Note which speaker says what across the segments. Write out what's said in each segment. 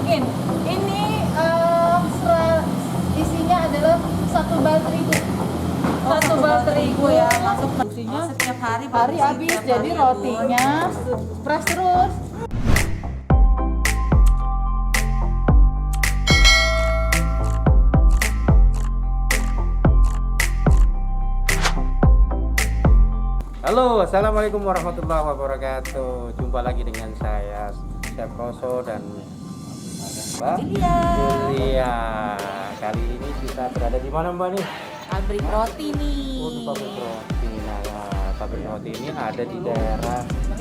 Speaker 1: masukin. Ini isinya adalah satu bal terigu. Satu bal terigu ya masuk produksinya.
Speaker 2: Setiap hari
Speaker 1: Habis, jadi rotinya fresh terus.
Speaker 3: Halo, assalamualaikum warahmatullahi wabarakatuh. Jumpa lagi dengan saya, Chef Roso dan Mbak Julia. Kali ini kita berada di mana Mbak nih?
Speaker 2: pabrik roti nih.
Speaker 3: Oh, di pabrik roti. Nah, ya, pabrik roti ini ada di daerah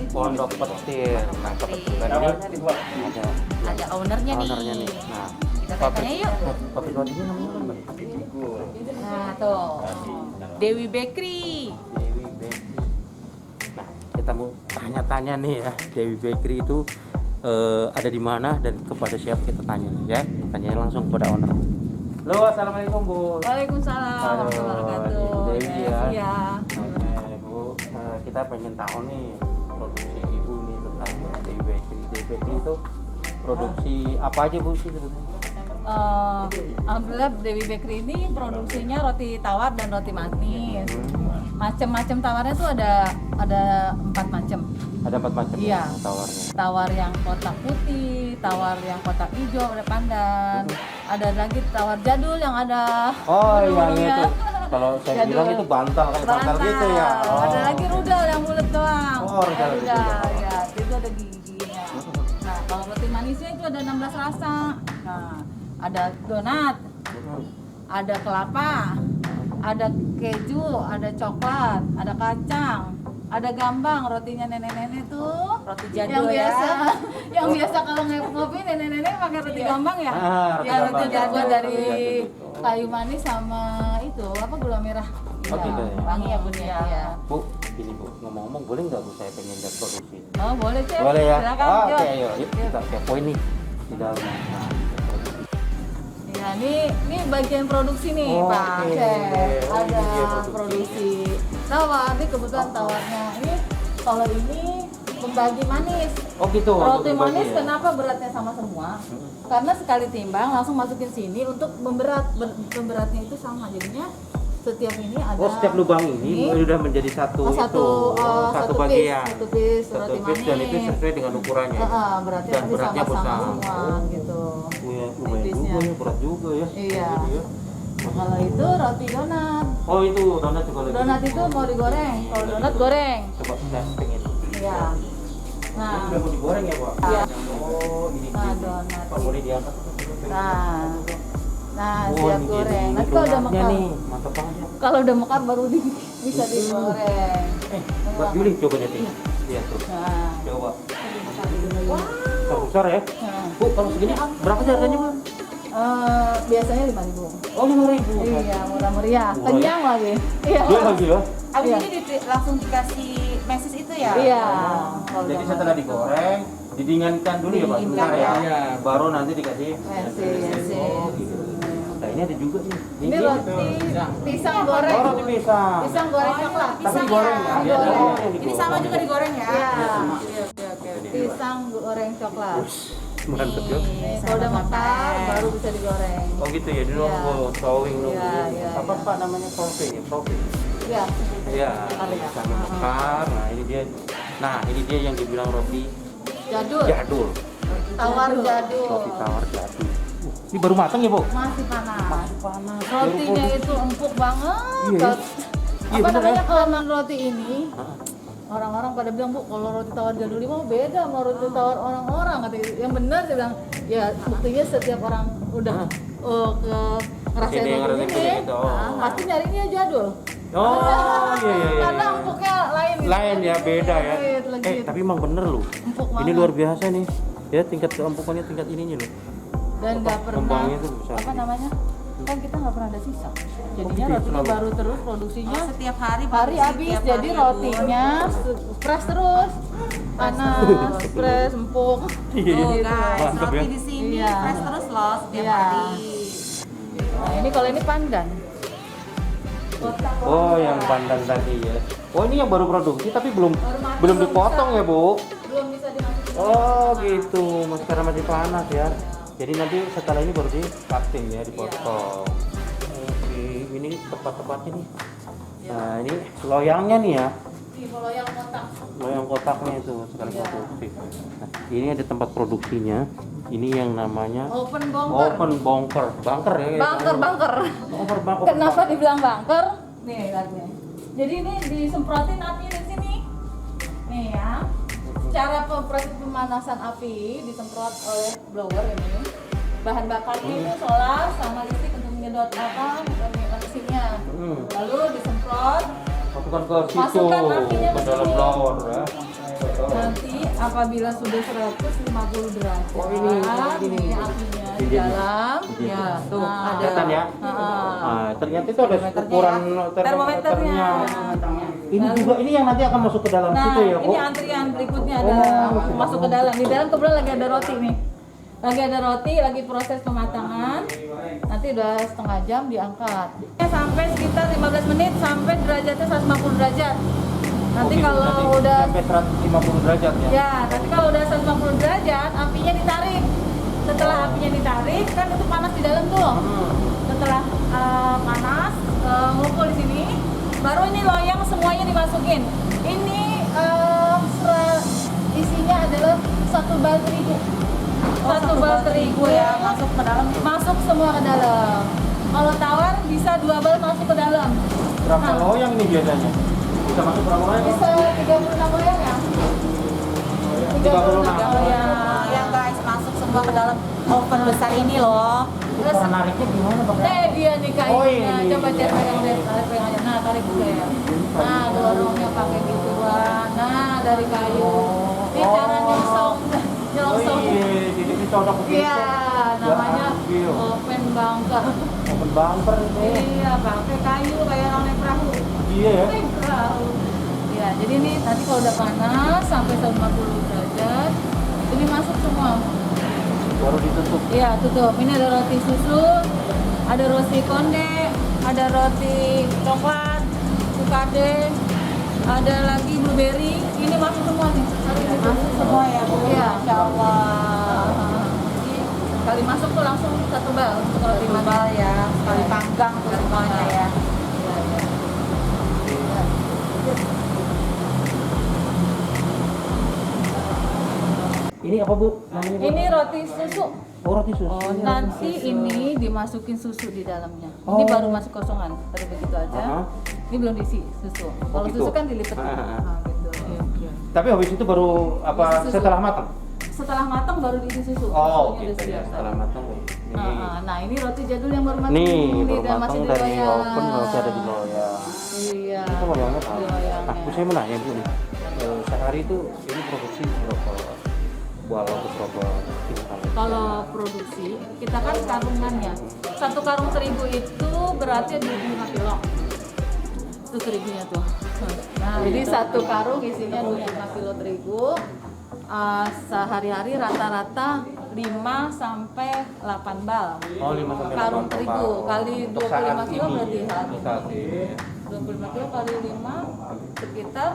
Speaker 3: Pondok Petir. Nah, kebetulan ini
Speaker 2: Ada ownernya
Speaker 3: ownernya
Speaker 2: nih.
Speaker 3: nih. Nah,
Speaker 2: Kita tanya yuk.
Speaker 3: pabrik rotinya namanya apa Mbak?
Speaker 2: Nah tuh, Dewi Bakery.
Speaker 3: Dewi Bakery. Nah, kita mau tanya-tanya nih ya, Dewi Bakery itu ada di mana dan kepada siapa kita tanya ya. Tanya langsung kepada owner. Halo, assalamualaikum Bu.
Speaker 1: Waalaikumsalam warahmatullahi wabarakatuh.
Speaker 3: Dewi ya.
Speaker 1: Iya.
Speaker 3: Oke Bu, kita pengen tahu nih produksi Ibu nih tentang Dewi Bakery. Dewi Bakery itu produksi apa aja Bu sih sebetulnya?
Speaker 1: Alhamdulillah Dewi Bakery ini produksinya roti tawar dan roti manis. Macam-macam tawarnya tuh ada 4 macam.
Speaker 3: Ada 4 macam
Speaker 1: Iya.
Speaker 3: ya tawarnya.
Speaker 1: Tawar yang kotak putih, tawar yang kotak hijau, ada pandan. Ada lagi tawar jadul yang ada
Speaker 3: Oh iya
Speaker 1: bulu-bulunya.
Speaker 3: itu. Kalau saya
Speaker 1: Jadul.
Speaker 3: bilang itu bantal kayak bantal gitu ya. Oh.
Speaker 1: Ada lagi rudal yang bulat doang.
Speaker 3: Oh, rudal gitu.
Speaker 1: Ya, itu ada giginya. Nah, kalau roti manisnya itu ada 16 rasa. Nah, ada donat, ada kelapa, ada keju, ada coklat, ada kacang, ada gambang. Rotinya nenek-nenek tuh
Speaker 2: Roti
Speaker 1: yang
Speaker 2: jadul ya.
Speaker 1: biasa, yang biasa kalau ngopi nenek-nenek pakai roti gambang ya.
Speaker 3: Roti
Speaker 1: Ya, roti
Speaker 3: gambang.
Speaker 1: jadul
Speaker 3: Roti
Speaker 1: dari
Speaker 3: jadul.
Speaker 1: kayu manis sama itu apa gula merah.
Speaker 3: Oh, gitu ya.
Speaker 1: Wangi ya Bun ya. Iya.
Speaker 3: Bu, ini Bu, ngomong-ngomong boleh nggak Bu saya pengen lihat produksi?
Speaker 1: Oh, boleh, Chef.
Speaker 3: Boleh ya?
Speaker 1: Silakan,
Speaker 3: Oke,
Speaker 1: yuk.
Speaker 3: ayo kita kepoin nih di dalamnya. Nah,
Speaker 1: Ya, ini bagian produksi nih,
Speaker 3: Oke.
Speaker 1: Pak Chef.
Speaker 3: Oh, ini
Speaker 1: Ada
Speaker 3: dia produksi.
Speaker 1: produksi tawar, ini kebetulan tawarnya. Ini kalau ini pembagi manis.
Speaker 3: Oh gitu.
Speaker 1: Roti
Speaker 3: untuk dibagi
Speaker 1: manis
Speaker 3: ya?
Speaker 1: kenapa beratnya sama semua? Karena sekali timbang langsung masukin sini untuk pemberatnya itu sama. Jadinya setiap ini ada
Speaker 3: Oh, setiap lubang ini sudah menjadi satu
Speaker 1: satu
Speaker 3: bagian.
Speaker 1: piece
Speaker 3: Satu
Speaker 1: roti
Speaker 3: piece
Speaker 1: manis.
Speaker 3: dan itu sesuai dengan ukurannya.
Speaker 1: Beratnya
Speaker 3: Dan
Speaker 1: nanti
Speaker 3: beratnya
Speaker 1: sama-sama
Speaker 3: besar.
Speaker 1: semua gitu.
Speaker 3: Oh, ya, lumayan
Speaker 1: Tipisnya.
Speaker 3: juga ya, berat juga ya.
Speaker 1: Iya.
Speaker 3: Jadi ya.
Speaker 1: Nah, kalau itu roti donat.
Speaker 3: Oh itu donat juga lagi.
Speaker 1: Donat itu mau digoreng. Kalau donat goreng.
Speaker 3: Coba testing itu.
Speaker 1: Iya. Nah,
Speaker 3: Ini udah mau digoreng ya Pak?
Speaker 1: Iya.
Speaker 3: Oh ini.
Speaker 1: Nah,
Speaker 3: dia.
Speaker 1: donat.
Speaker 3: Pak boleh diangkat?
Speaker 1: Nah,
Speaker 3: Oh,
Speaker 1: siap
Speaker 3: ini
Speaker 1: goreng.
Speaker 3: jadi
Speaker 1: Nanti kalau udah
Speaker 3: donatnya
Speaker 1: mekar,
Speaker 3: nih, mantap banget.
Speaker 1: kalau udah mekar baru bisa digoreng.
Speaker 3: Mbak Juli coba nyeting. Lihat tuh.
Speaker 1: Nah,
Speaker 3: Coba.
Speaker 1: dimekar dulu.
Speaker 3: Besar besar ya.
Speaker 1: Nah,
Speaker 3: Bu, kalau segini berapa sih harganya Bu?
Speaker 1: biasanya 5.000.
Speaker 3: Oh 5.000.
Speaker 1: Iya, murah meriah.
Speaker 3: Murah ya?
Speaker 1: Kenyang lagi. Iya.
Speaker 3: Dia lagi ya.
Speaker 2: Abis
Speaker 1: Iya.
Speaker 2: ini langsung dikasih mesis itu ya?
Speaker 1: Iya.
Speaker 3: Jadi setelah digoreng, didinginkan dulu ya Pak sebentar ya.
Speaker 2: Didinginkan,
Speaker 3: Baru nanti dikasih
Speaker 1: Mesis.
Speaker 3: Oh gitu. Nah ini ada juga nih.
Speaker 1: Ini roti pisang goreng.
Speaker 3: Oh roti pisang.
Speaker 1: Pisang goreng coklat.
Speaker 3: Tapi digoreng ya.
Speaker 1: Iya.
Speaker 3: Oh, yang
Speaker 2: Ini
Speaker 3: digoreng.
Speaker 2: sama juga digoreng ya?
Speaker 1: Iya. Pisang goreng coklat.
Speaker 3: Mantep ya.
Speaker 1: Nih, kalau udah mekar baru bisa digoreng.
Speaker 3: Oh gitu ya, dulu
Speaker 1: Iya.
Speaker 3: throwing dulu.
Speaker 1: Iya, iya,
Speaker 3: Apa
Speaker 1: iya.
Speaker 3: Pak namanya throwing ya? Throwing.
Speaker 1: Iya.
Speaker 3: Iya,
Speaker 1: Mekar ya.
Speaker 3: sama mekar. Nah ini dia. Nah ini dia yang dibilang roti
Speaker 1: Jadul.
Speaker 3: jadul.
Speaker 1: Tawar jadul.
Speaker 3: Roti tawar jadul. Ini baru matang ya Bu?
Speaker 1: Masih panas.
Speaker 3: Panas.
Speaker 1: Rotinya itu empuk banget.
Speaker 3: Iya, ya. Iya,
Speaker 1: Apa
Speaker 3: bener
Speaker 1: namanya
Speaker 3: ya?
Speaker 1: kelemahan roti ini? Orang-orang pada bilang, Bu, kalau roti tawar jadul ini mah beda sama roti tawar orang-orang. Kata yang benar dia bilang, ya buktinya setiap orang udah ngerasain
Speaker 3: Ini yang
Speaker 1: roti
Speaker 3: ngerasain
Speaker 1: ini,
Speaker 3: itu, oh.
Speaker 1: pasti nyarinya jadul.
Speaker 3: Oh iya iya iya.
Speaker 1: Karena empuknya lain.
Speaker 3: Lain ya, beda ya.
Speaker 1: Legit.
Speaker 3: Tapi emang bener loh.
Speaker 1: Empuk
Speaker 3: Ini
Speaker 1: banget.
Speaker 3: luar biasa nih. Ya tingkat keempukannya tingkat ininya loh.
Speaker 1: Dan nggak pernah
Speaker 3: Kembangnya tuh besar.
Speaker 1: apa namanya, kan kita nggak pernah ada sisa. Jadinya
Speaker 3: gitu ya,
Speaker 1: rotinya
Speaker 3: selalu.
Speaker 1: baru terus produksinya.
Speaker 2: Oh, setiap hari
Speaker 1: Hari habis, jadi rotinya fresh terus, panas, fresh, empuk.
Speaker 3: Iya.
Speaker 2: Tuh
Speaker 1: Gitu.
Speaker 2: guys,
Speaker 3: Mantep
Speaker 2: roti
Speaker 3: ya.
Speaker 2: di sini
Speaker 1: Iya.
Speaker 2: fresh terus loh setiap
Speaker 1: Iya.
Speaker 2: hari.
Speaker 1: Nah, ini kalau ini pandan.
Speaker 3: Oh yang pandan tadi ya. Oh ini yang baru produksi tapi belum
Speaker 1: Baru matang,
Speaker 3: dipotong ya Bu.
Speaker 1: Belum bisa dimasukin.
Speaker 3: Oh gitu, karena masih panas ya. Jadi nanti setelah ini baru di cutting ya, dipotong. Oke, ini tepat-tepatnya nih.
Speaker 1: Ya.
Speaker 3: Nah, ini loyangnya nih ya.
Speaker 1: Ini loyang kotak.
Speaker 3: Loyang kotaknya itu sekali
Speaker 1: Iya.
Speaker 3: produksi. Nah, ini ada tempat produksinya. Ini yang namanya
Speaker 1: Open bunker.
Speaker 3: open bunker. Bunker ya. kayak
Speaker 1: Bunker,
Speaker 3: gitu.
Speaker 1: bunker.
Speaker 3: Bunker.
Speaker 1: Kenapa dibilang bunker? Nih, lihat nih. Jadi ini disemprotin api di sini. Nih ya. Cara proses pemanasan api disemprot oleh blower ini. Bahan bakarnya itu solar sama listrik untuk menyedot mesinnya. Lalu disemprot.
Speaker 3: Masukkan ke situ.
Speaker 1: Masukkan apinya
Speaker 3: ke
Speaker 1: ke
Speaker 3: dalam
Speaker 1: sini.
Speaker 3: blower ya.
Speaker 1: Nanti apabila sudah 150 derajat,
Speaker 3: Oh, ini
Speaker 1: apinya di dalam, ya tuh ada.
Speaker 3: Kelihatan ya? Nah, ternyata itu ada ukuran
Speaker 2: Termometernya.
Speaker 3: Ini juga ini yang nanti akan masuk ke dalam
Speaker 1: Nah,
Speaker 3: situ ya, Bu.
Speaker 1: ini antrian berikutnya ada masuk ke dalam. Di dalam kebetulan lagi ada roti nih. Lagi ada roti, lagi proses pematangan. Nanti udah setengah jam diangkat. Sampai sekitar 15 menit sampai derajatnya 150 derajat. Nanti
Speaker 3: Oh, gitu.
Speaker 1: kalau
Speaker 3: Nanti
Speaker 1: udah
Speaker 3: sampai 150 derajat ya.
Speaker 1: ya, nanti kalau udah 150 derajat, apinya ditarik. Setelah apinya ditarik, kan itu panas di dalam tuh. Setelah panas, ngumpul di sini, baru ini loyang semuanya dimasukin. Ini isinya adalah 1 bal terigu. Satu bal terigu ya,
Speaker 2: masuk ke dalam.
Speaker 1: masuk semua ke dalam. Kalau tawar bisa 2 bal masuk ke dalam.
Speaker 3: Berapa
Speaker 1: Nah,
Speaker 3: loyang nih biasanya? Bisa masuk berapa loyang?
Speaker 1: bisa 36 loyang ya?
Speaker 3: 36
Speaker 1: loyang.
Speaker 2: Ya guys, masuk semua ke dalam oven besar ini loh.
Speaker 1: Terus
Speaker 3: Cara nariknya gimana, Bang?
Speaker 1: dia nih
Speaker 3: Oh,
Speaker 1: kayaknya.
Speaker 3: ini.
Speaker 1: Coba cek pegang deh, tarik aja. Nah, tarik juga ya. Nah, dorongnya pakai gituan. Nah, dari kayu. Ini cara nyongsong.
Speaker 3: Oh
Speaker 1: Nyongsong.
Speaker 3: iya, jadi dicolok begitu.
Speaker 1: Iya, namanya
Speaker 3: Iya.
Speaker 1: open bunker.
Speaker 3: Open bumper itu.
Speaker 1: Iya, pakai kayu kayak orang naik perahu.
Speaker 3: Iya ya.
Speaker 1: Naik perahu. Ya, jadi ini nanti kalau udah panas sampai 150 derajat, ini masuk semua.
Speaker 3: Baru ditutup.
Speaker 1: Iya, tutup. Ini ada roti susu, ada roti konde, ada roti coklat, sukade, ada lagi blueberry. Ini masuk semua nih.
Speaker 2: Masuk semua ya, Bu.
Speaker 1: Iya.
Speaker 2: Masya Allah.
Speaker 1: Kali masuk tuh langsung 1 bal untuk roti
Speaker 2: Satu
Speaker 1: manis.
Speaker 2: bal ya, sekali panggang tuh semuanya ya.
Speaker 1: Iya, iya.
Speaker 3: Ini apa, Bu? Namanya, Bu?
Speaker 1: Ini roti susu.
Speaker 3: Oh, roti susu.
Speaker 1: Nanti ini dimasukin susu di dalamnya. Ini
Speaker 3: Oh.
Speaker 1: baru masuk kosongan. Tadi begitu aja.
Speaker 3: Aha.
Speaker 1: Ini belum diisi susu. Kalau
Speaker 3: gitu.
Speaker 1: susu kan dilipat.
Speaker 3: Ah, ah, ah.
Speaker 1: Nah, gitu. Iya.
Speaker 3: Tapi habis itu baru apa
Speaker 1: Isi susu.
Speaker 3: setelah matang?
Speaker 1: Setelah matang baru diisi susu.
Speaker 3: Oh,
Speaker 1: Susunya
Speaker 3: gitu
Speaker 1: udah
Speaker 3: ya.
Speaker 1: siap.
Speaker 3: Setelah matang.
Speaker 1: Nah, ini roti jadul yang baru matang.
Speaker 3: Nih,
Speaker 1: Dia
Speaker 3: baru
Speaker 1: masih
Speaker 3: matang
Speaker 1: di
Speaker 3: dari
Speaker 1: loyang.
Speaker 3: oven masih ada di loyang.
Speaker 1: Iya.
Speaker 3: Itu loyangnya tahu.
Speaker 1: Di loyangnya.
Speaker 3: Nah, saya mau nanya, Bu nih. Sehari itu ini produksi berapa buah atau berapa kintal?
Speaker 1: Kalau produksi, kita kan karungannya. 1 karung terigu itu berarti 25 kilo. Itu terigunya tuh. Nah, jadi 1 karung isinya 25 kilo terigu. Sehari-hari rata-rata 5 sampai 8 bal.
Speaker 3: Oh, 5 sampai 8
Speaker 1: Karung terigu kali
Speaker 3: Untuk
Speaker 1: 25
Speaker 3: saat
Speaker 1: kilo
Speaker 3: ini.
Speaker 1: berarti
Speaker 3: Untuk saat ini.
Speaker 1: 25 kilo kali 5 sekitar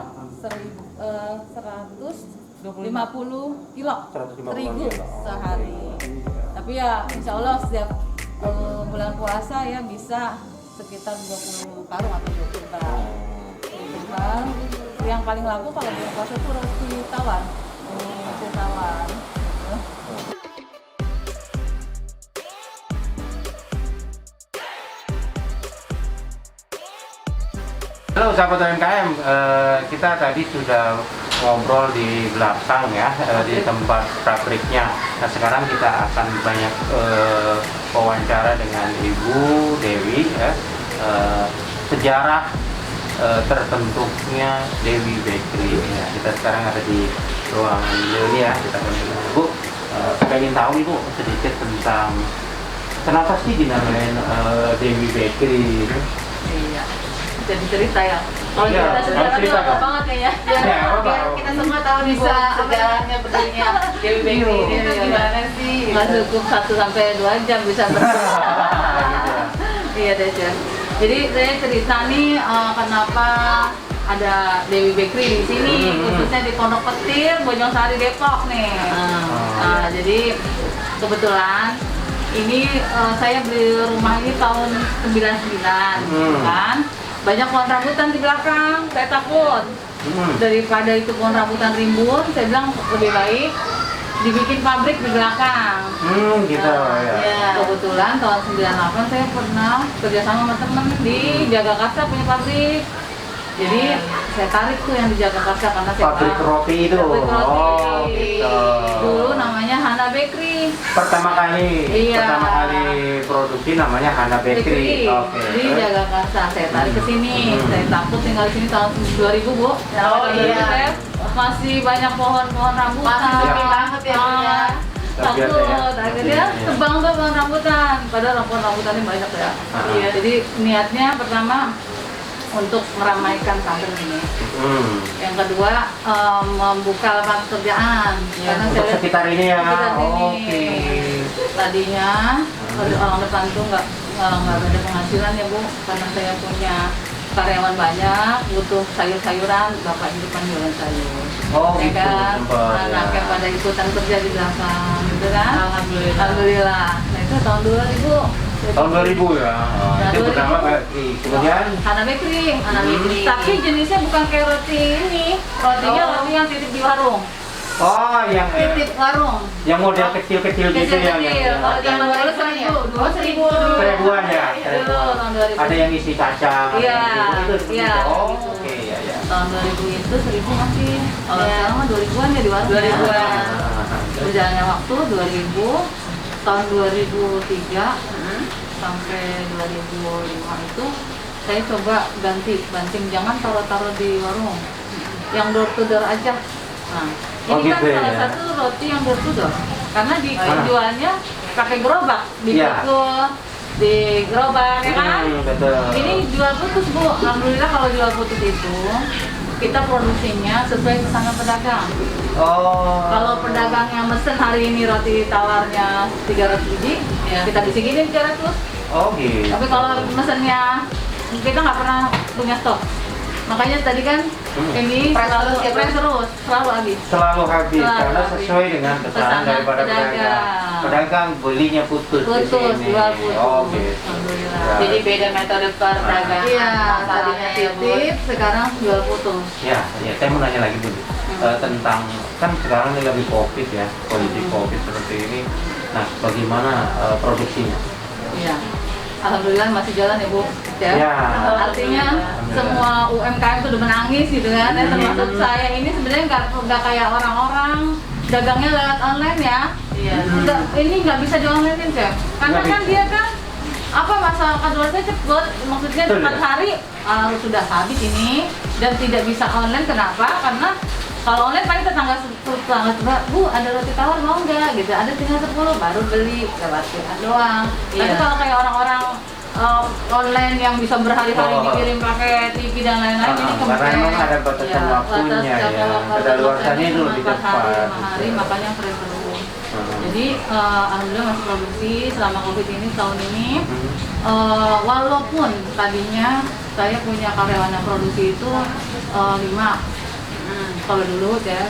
Speaker 1: 150 kilo
Speaker 3: 150
Speaker 1: terigu
Speaker 3: kilo.
Speaker 1: sehari. Tapi ya insya Allah setiap bulan puasa ya bisa sekitar 20 karung atau 20 bal. 20 bal. Yang paling laku kalau bulan puasa itu roti tawar. Roti tawar.
Speaker 3: Halo sahabat UMKM, kita tadi sudah ngobrol di belakang ya, di tempat pabriknya. Nah sekarang kita akan banyak wawancara dengan Ibu Dewi ya, sejarah terbentuknya Dewi Bakery. Ya, kita sekarang ada di ruangan ini ya, kita akan Bu, pengen tahu Ibu sedikit tentang kenapa sih dinamain Dewi Bakery?
Speaker 1: Iya. Jadi cerita ya. Kalau
Speaker 3: Iya,
Speaker 1: kita sejarahnya
Speaker 3: cerita,
Speaker 1: lama
Speaker 3: Kak.
Speaker 1: banget ya.
Speaker 3: Ya, apa?
Speaker 1: Kita semua tahu bisa sejarahnya berdirinya Dewi Bakery ini tuh gimana sih? Nggak cukup 1 sampai 2 jam bisa Iya deh, Jen. Jadi saya cerita nih kenapa ada Dewi Bakery di sini, khususnya di Pondok Petir, Bojong Sari, Depok nih. Nah, jadi kebetulan ini saya beli rumah ini tahun 99 kan. Banyak pohon rambutan di belakang, saya takut. Daripada itu pohon rambutan rimbun, saya bilang lebih baik dibikin pabrik di belakang.
Speaker 3: Gitu ya.
Speaker 1: Kebetulan tahun 98 saya pernah kerjasama sama temen di Jagakarsa punya pabrik. Jadi saya tarik tuh yang di Jagakarsa karena saya
Speaker 3: Pabrik roti itu.
Speaker 1: Pabrik roti.
Speaker 3: Oh, gitu.
Speaker 1: Dulu namanya Hana Bakery.
Speaker 3: Pertama kali produksi namanya Hana Bakery. Oke.
Speaker 1: Di Jagakarsa saya tarik ke sini. Saya takut tinggal di sini tahun 2000, Bu.
Speaker 2: Oh, iya.
Speaker 1: Saya masih banyak pohon-pohon rambutan.
Speaker 2: Masih sepi banget ya, Bu, ya.
Speaker 1: Takut, akhirnya tebang tuh pohon rambutan. Padahal pohon rambutannya banyak ya. Iya, jadi niatnya pertama untuk meramaikan kampung ini. Yang kedua membuka lapangan pekerjaan. Karena
Speaker 3: Untuk
Speaker 1: saya
Speaker 3: sekitar ini ya.
Speaker 1: sekitar sini.
Speaker 3: Oke.
Speaker 1: Tadinya orang depan tuh nggak ada penghasilan ya, Bu, karena saya punya karyawan banyak, butuh sayur-sayuran, bapak di depan jualan sayur.
Speaker 3: Oh,
Speaker 1: Ya
Speaker 3: gitu,
Speaker 1: kan,
Speaker 3: sempat,
Speaker 1: anaknya
Speaker 3: ya.
Speaker 1: pada ikutan kerja di belakang, gitu kan?
Speaker 2: Alhamdulillah.
Speaker 1: Alhamdulillah. Nah itu tahun 2000.
Speaker 3: Tahun 2000 ya. Itu
Speaker 1: 2000.
Speaker 3: pertama Bakery. Kemudian
Speaker 1: Hana Bakery.
Speaker 2: Bakery.
Speaker 1: Tapi jenisnya bukan kayak roti ini. Rotinya roti yang titip di warung.
Speaker 3: yang
Speaker 1: Titip warung.
Speaker 3: yang model kecil-kecil gitu ya.
Speaker 1: Kecil-kecil. Kalau zaman dulu 1000. Dulu 1000.
Speaker 3: Seribuan ya.
Speaker 1: Dulu tahun 2000.
Speaker 3: Ada yang isi kacang.
Speaker 1: Iya,
Speaker 3: Itu.
Speaker 1: iya.
Speaker 3: Oh, oke ya.
Speaker 1: Tahun 2000 itu 1000 masih. Kalau
Speaker 2: Iya.
Speaker 1: sekarang mah 2000-an ya di warung.
Speaker 2: 2000-an.
Speaker 1: Berjalannya waktu 2000, tahun 2003 sampai 2005 itu saya coba banting, jangan taruh-taruh di warung, yang door to door aja. Nah, ini kan
Speaker 3: gitu
Speaker 1: salah
Speaker 3: ya.
Speaker 1: satu roti yang door to door, karena jualnya pakai gerobak,
Speaker 3: Iya.
Speaker 1: dipikul, di gerobak, ya kan?
Speaker 3: Betul.
Speaker 1: Ini jual putus, Bu. Alhamdulillah kalau jual putus itu kita produksinya sesuai pesanan pedagang.
Speaker 3: Oh.
Speaker 1: Kalau pedagang yang mesen hari ini roti tawarnya 300 biji, kita bikinin 300.
Speaker 3: Oh gitu.
Speaker 1: Tapi kalau mesennya kita nggak pernah punya stok. Makanya tadi kan ini
Speaker 2: Press
Speaker 1: selalu
Speaker 2: terus ya,
Speaker 1: press terus, selalu habis.
Speaker 3: Selalu habis
Speaker 1: Selalu
Speaker 3: karena
Speaker 1: habis.
Speaker 3: sesuai dengan pesanan
Speaker 1: Pesanan
Speaker 3: daripada
Speaker 1: pedagang.
Speaker 3: pedagang. Pedagang belinya putus di
Speaker 1: Putus,
Speaker 3: sini.
Speaker 1: jual putus.
Speaker 3: Oh gitu.
Speaker 1: Alhamdulillah.
Speaker 3: Ya.
Speaker 2: Jadi beda metode perdagangan.
Speaker 1: Iya,
Speaker 2: Masalahnya
Speaker 1: tadinya
Speaker 2: ya, Bu.
Speaker 1: titip, sekarang jual putus.
Speaker 3: Ya, saya mau nanya lagi Bu. Tentang kan sekarang ini lagi COVID ya, kondisi COVID seperti ini. Nah, bagaimana produksinya?
Speaker 1: Iya. Alhamdulillah masih jalan ya, Bu.
Speaker 3: Ya.
Speaker 1: Artinya semua UMKM itu udah menangis gitu kan. Dan termasuk saya ini sebenarnya nggak kayak orang-orang dagangnya lewat online ya.
Speaker 2: Iya.
Speaker 1: Ini nggak bisa di online kan, Chef. Karena
Speaker 3: Nggak
Speaker 1: kan
Speaker 3: bisa.
Speaker 1: dia kan masa kadaluarsanya cepet, maksudnya
Speaker 3: Betul,
Speaker 1: 4
Speaker 3: ya?
Speaker 1: hari sudah habis ini dan tidak bisa online. Kenapa? Karena kalau online paling tetangga Bu ada roti tawar mau nggak gitu, ada tinggal 10 baru beli lewat WA doang. Tapi
Speaker 2: Iya.
Speaker 1: kalau kayak orang-orang online yang bisa berhari-hari
Speaker 3: Oh.
Speaker 1: dikirim pakai TV dan lain-lain ini
Speaker 3: Karena emang ada batasan waktunya ya. Kadaluarsanya itu lebih
Speaker 1: 4 hari,
Speaker 3: cepat.
Speaker 1: 5 hari, makanya keren terus.
Speaker 3: Hmm.
Speaker 1: Jadi alhamdulillah masih produksi selama COVID ini tahun ini.
Speaker 3: Hmm.
Speaker 1: Walaupun tadinya saya punya karyawan yang produksi itu 5. Kalau dulu ya,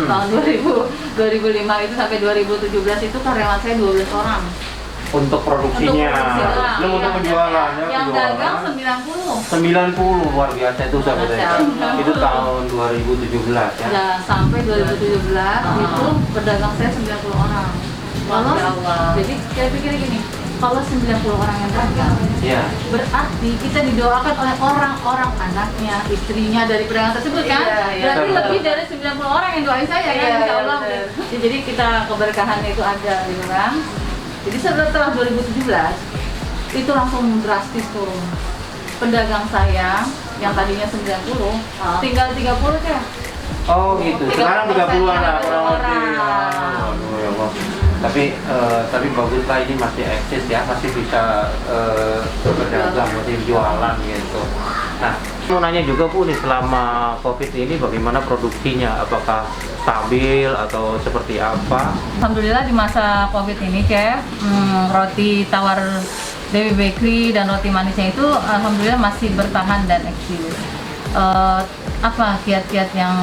Speaker 1: tahun 2005 itu sampai 2017 itu karyawan saya 12 orang.
Speaker 3: Untuk produksinya, belum untuk penjualan ya.
Speaker 1: Yang
Speaker 3: penjualan.
Speaker 1: dagang 90.
Speaker 3: 90 luar biasa itu sahabat saya. Itu tahun 2017 ya.
Speaker 1: Ya, sampai 2017 itu pedagang saya 90 orang. Kalau
Speaker 2: Masya Allah.
Speaker 1: jadi saya pikir gini, kalau 90 orang yang dagang,
Speaker 3: Iya.
Speaker 1: berarti kita didoakan oleh orang-orang anaknya, istrinya dari pedagang tersebut kan?
Speaker 2: Iya, iya,
Speaker 1: Berarti
Speaker 2: betul.
Speaker 1: lebih dari 90 orang yang doain saya kan,
Speaker 2: Iya,
Speaker 1: insya Allah.
Speaker 2: iya,
Speaker 1: Ya, jadi kita keberkahannya itu ada gitu kan. Jadi setelah 2017 itu langsung drastis turun. Pedagang saya yang tadinya 90 tinggal 30 ya.
Speaker 3: Oh gitu. Sekarang 30-an lah kurang lebih.
Speaker 1: orang.
Speaker 3: Waduh, ya Allah. Tapi baguslah ini masih eksis ya, masih bisa berdagang, masih jualan gitu. Nah, mau nanya juga Bu nih, selama COVID ini bagaimana produksinya? Apakah stabil atau seperti apa?
Speaker 1: Alhamdulillah di masa COVID ini, Chef, roti tawar Dewi Bakery dan roti manisnya itu alhamdulillah masih bertahan dan eksis. apa kiat-kiat yang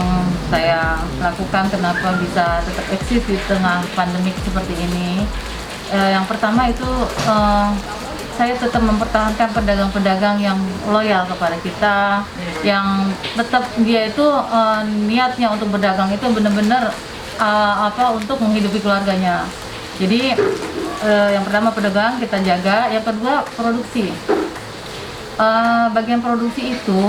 Speaker 1: saya lakukan kenapa bisa tetap eksis di tengah pandemik seperti ini. Yang pertama itu saya tetap mempertahankan pedagang-pedagang yang loyal kepada kita, yang tetap dia itu niatnya untuk berdagang itu benar-benar untuk menghidupi keluarganya. Jadi yang pertama pedagang kita jaga, yang kedua produksi. Bagian produksi itu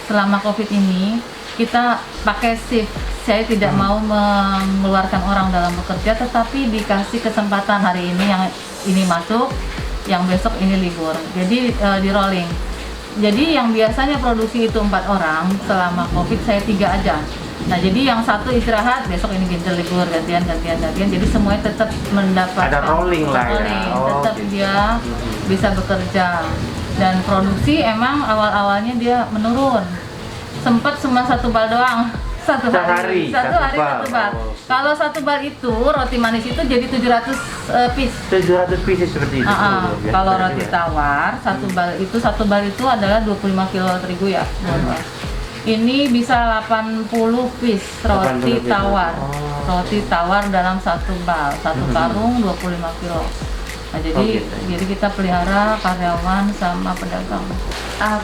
Speaker 1: selama COVID ini kita pakai shift. Saya tidak mau mengeluarkan orang dalam bekerja, tetapi dikasih kesempatan hari ini yang ini masuk, yang besok ini libur. Jadi di rolling. Jadi yang biasanya produksi itu 4 orang, selama COVID saya 3 aja. Nah jadi yang satu istirahat, besok ini kita libur, gantian. Jadi semuanya tetap mendapatkan
Speaker 3: ada rolling lah ya.
Speaker 1: Tetap
Speaker 3: gitu.
Speaker 1: dia bisa bekerja. Dan produksi emang awal-awalnya dia menurun. Sempat cuma 1 bal doang. Satu hari satu bal. Kalau 1 bal itu roti manis itu jadi 700 piece.
Speaker 3: 700 pieces seperti itu.
Speaker 1: Kalau roti tawar 1 bal itu adalah 25 kilo terigu ya. Ini bisa 80 piece roti tawar. Roti tawar dalam 1 bal, 1 karung 25 kilo. Nah, jadi kita pelihara karyawan sama pedagang.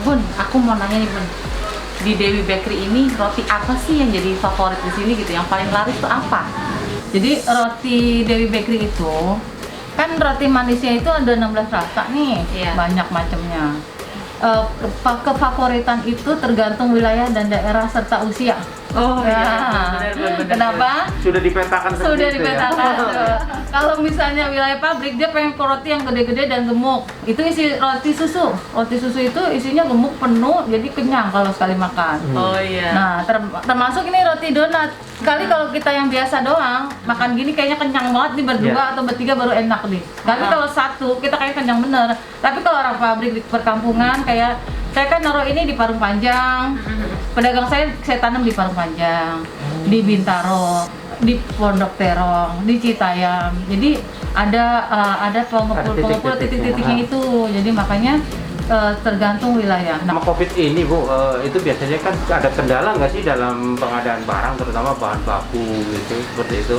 Speaker 2: Bun, aku mau nanya nih Bun, di Dewi Bakery ini roti apa sih yang jadi favorit di sini gitu? Yang paling laris itu apa?
Speaker 1: Jadi roti Dewi Bakery itu kan roti manisnya itu ada 16 rasa nih, banyak macamnya. Kefavoritan itu tergantung wilayah dan daerah serta usia.
Speaker 2: Oh
Speaker 1: ya.
Speaker 2: Benar.
Speaker 1: Kenapa?
Speaker 3: Sudah dipetakan
Speaker 1: Sudah
Speaker 3: seperti
Speaker 1: dipetakan.
Speaker 3: itu ya?
Speaker 1: Kalau misalnya wilayah pabrik dia pengen roti yang gede-gede dan gemuk. Itu isi roti susu. Roti susu itu isinya gemuk penuh, jadi kenyang kalau sekali makan.
Speaker 2: Oh iya.
Speaker 1: Nah, termasuk ini roti donat. Sekali kalau kita yang biasa doang makan gini kayaknya kenyang banget nih berdua atau bertiga baru enak nih. Tapi kalau satu kita kayak kenyang bener. Tapi kalau orang pabrik di perkampungan kayak saya kan naruh ini di Parung Panjang. Pedagang saya tanam di Parung Panjang, di Bintaro, di Pondok Terong, di Citayam. Jadi ada pengumpul titik-titiknya itu. Jadi makanya tergantung wilayah.
Speaker 3: Nah, COVID ini Bu, itu biasanya kan ada kendala nggak sih dalam pengadaan barang, terutama bahan baku gitu, seperti itu?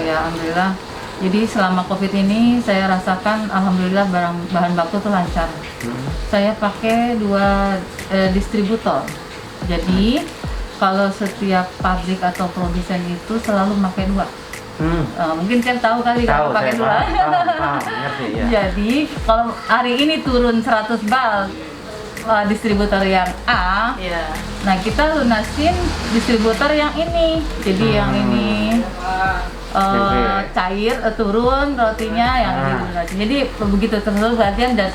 Speaker 1: Ya alhamdulillah. Jadi selama COVID ini saya rasakan alhamdulillah bahan baku tuh lancar. Saya pakai 2 distributor. Jadi kalau setiap pabrik atau produsen itu selalu pakai 2. Mungkin kan tahu kali kalau pakai 2.
Speaker 3: Ngerti, ya.
Speaker 1: Jadi kalau hari ini turun 100 bal distributor yang A, nah kita lunasin distributor yang ini. Jadi yang ini cair turun rotinya yang ini lunasin. Jadi begitu terus gantian dan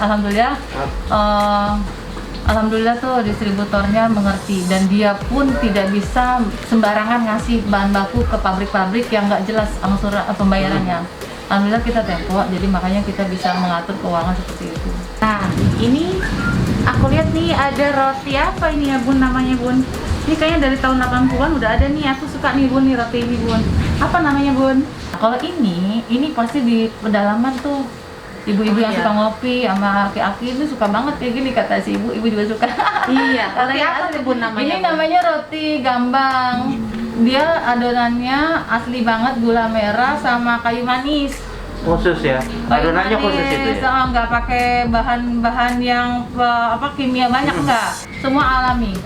Speaker 1: alhamdulillah tuh distributornya mengerti dan dia pun tidak bisa sembarangan ngasih bahan baku ke pabrik-pabrik yang nggak jelas angsur pembayarannya. Alhamdulillah kita tempo, jadi makanya kita bisa mengatur keuangan seperti itu.
Speaker 2: Nah, ini aku lihat nih ada roti apa ini ya Bun namanya Bun? Ini kayaknya dari tahun 80-an udah ada nih, aku suka nih Bun nih roti ini Bun. Apa namanya Bun?
Speaker 1: Kalau ini pasti di pedalaman tuh ibu-ibu yang suka ngopi sama aki-aki itu suka banget kayak gini kata si ibu juga suka.
Speaker 2: Iya, roti apa tuh Bun namanya?
Speaker 1: Ini namanya roti gambang. Dia adonannya asli banget gula merah sama kayu manis.
Speaker 3: Khusus ya? Adonannya khusus itu ya?
Speaker 1: Nggak pakai bahan-bahan yang kimia banyak enggak. Semua alami.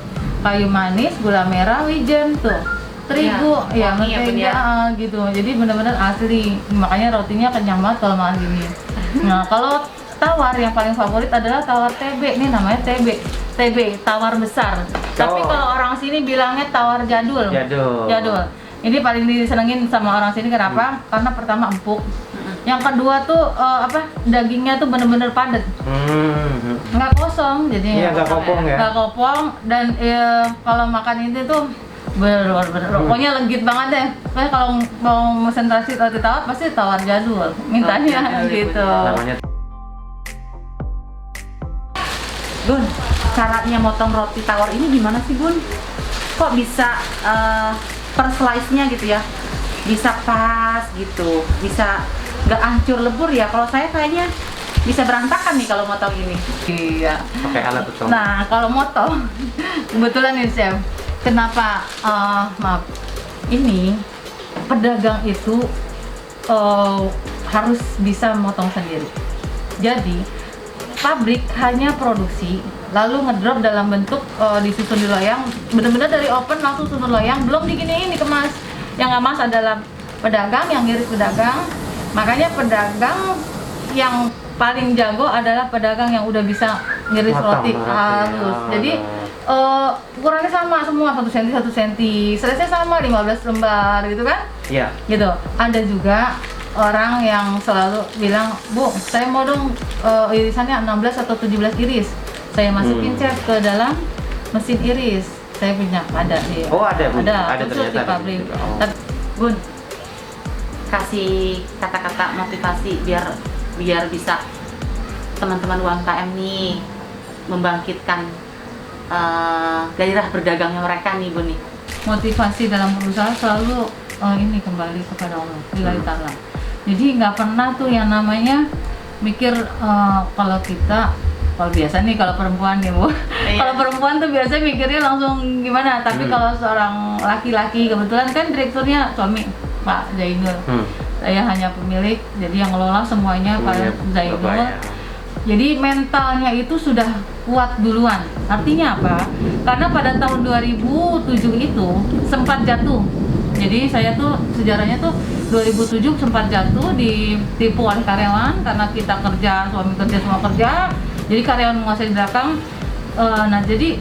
Speaker 1: Kayu manis, gula merah, wijen tuh. Terigu, ya mentega gitu. Jadi benar-benar asli. Makanya rotinya kenyang banget kalau makan gini. Nah, kalau tawar yang paling favorit adalah tawar TB. Ini namanya TB, tawar besar. Tapi kalau orang sini bilangnya tawar jadul. Ini paling disenengin sama orang sini kenapa? Karena pertama empuk. Yang kedua tuh dagingnya tuh bener-bener padat. Nggak kosong jadinya.
Speaker 3: Iya, nggak kopong ya.
Speaker 1: Nggak kopong dan kalau makan itu tuh pokoknya legit banget deh. Pokoknya kalau mau konsentrasi roti tawar pasti tawar jadul mintanya gitu.
Speaker 3: Namanya
Speaker 2: Bun, caranya motong roti tawar ini gimana sih Bun? Kok bisa per slice-nya gitu ya? Bisa pas gitu, bisa nggak hancur lebur ya? Kalau saya kayaknya bisa berantakan nih kalau motong ini.
Speaker 1: Iya.
Speaker 3: pakai alat potong.
Speaker 1: Nah kalau motong, kebetulan nih chef, kenapa maaf ini pedagang itu harus bisa motong sendiri. Jadi pabrik hanya produksi lalu ngedrop dalam bentuk disusun di loyang, benar-benar dari open langsung susun loyang, belum diginiin dikemas. Yang ngemas adalah pedagang, yang ngiris pedagang. Makanya pedagang yang paling jago adalah pedagang yang udah bisa ngiris roti halus. Jadi ukurannya sama semua, 1 cm 1 cm, size-nya sama 15 lembar gitu kan?
Speaker 3: Iya.
Speaker 1: Gitu. Ada juga orang yang selalu bilang, Bu, saya mau dong irisannya 16 atau 17 iris. Saya masukin chef ke dalam mesin iris. Saya punya, ada di.
Speaker 3: Oh, ada, Bu. Ada
Speaker 1: khusus di
Speaker 3: ternyata
Speaker 1: pabrik.
Speaker 3: gitu. Oh.
Speaker 1: Tapi, Bun,
Speaker 2: kasih kata-kata motivasi biar bisa teman-teman UMKM nih membangkitkan gairah berdagangnya mereka nih, Bun nih.
Speaker 1: motivasi dalam berusaha selalu ini kembali kepada Allah, lillahi ta'ala. Jadi nggak pernah tuh yang namanya mikir kalau biasa nih kalau perempuan nih Bu, kalau perempuan tuh biasanya mikirnya langsung gimana. Tapi kalau seorang laki-laki, kebetulan kan direkturnya suami Pak Zainul, saya hanya pemilik, jadi yang ngelola semuanya Pak Zainul. Jadi mentalnya itu sudah kuat duluan. Artinya apa? Karena pada tahun 2007 itu sempat jatuh. Jadi saya tuh sejarahnya tuh 2007 sempat jatuh, ditipu oleh karyawan karena kita kerja, suami kerja, semua kerja. Jadi karyawan menguasai di belakang. Nah jadi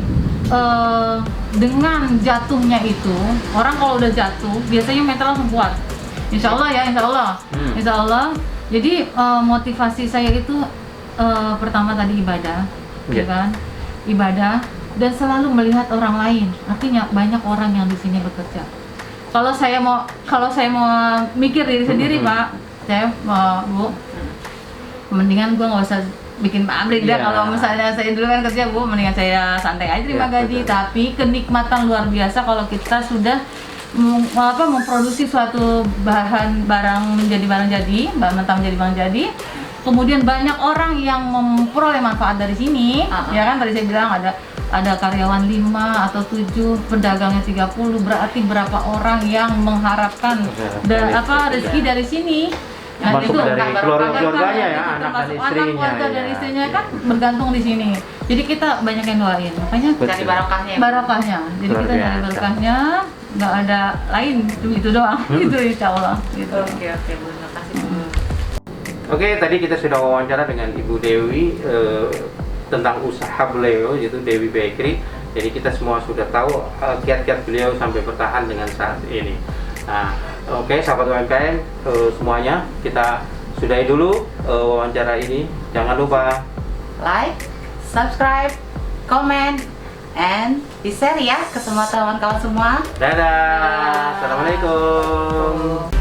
Speaker 1: dengan jatuhnya itu, orang kalau udah jatuh biasanya mental langsung kuat. Insya Allah ya, insya Allah. Insya Allah. Jadi motivasi saya itu pertama tadi ibadah, ya kan? Ibadah dan selalu melihat orang lain. Artinya banyak orang yang di sini bekerja. Kalau saya mau mikir diri sendiri, Pak, saya Bu, mendingan gua nggak usah bikin pabrik dah. Kalau misalnya saya dulu kan kerja Bu, mendingan saya santai aja terima gaji. Betul. Tapi kenikmatan luar biasa kalau kita sudah memproduksi suatu barang menjadi barang jadi, bahan mentah menjadi barang jadi. Kemudian banyak orang yang memperoleh manfaat dari sini, ya kan tadi saya bilang ada karyawan 5 atau 7, pedagangnya 30, berarti berapa orang yang mengharapkan rezeki dari sini. Nah,
Speaker 3: masuk
Speaker 1: itu
Speaker 3: dari keluarganya ya, anak dan istrinya.
Speaker 1: Anak keluarga dari istrinya kan bergantung di sini. Jadi kita banyak yang doain, makanya
Speaker 2: cari barokahnya.
Speaker 1: Barokahnya. Jadi kita cari barokahnya, nggak ada lain, itu doang. Itu insya Allah. Gitu.
Speaker 2: Oke, Bu, terima kasih.
Speaker 3: Oke, tadi kita sudah wawancara dengan Ibu Dewi tentang usaha beliau, yaitu Dewi Bakery. Jadi kita semua sudah tahu kiat-kiat beliau sampai bertahan dengan saat ini. Nah, oke, sahabat UMKM semuanya, kita sudahi dulu wawancara ini. Jangan lupa
Speaker 2: like, subscribe, comment, and di share ya ke semua kawan-kawan semua.
Speaker 3: Dadah. Assalamualaikum.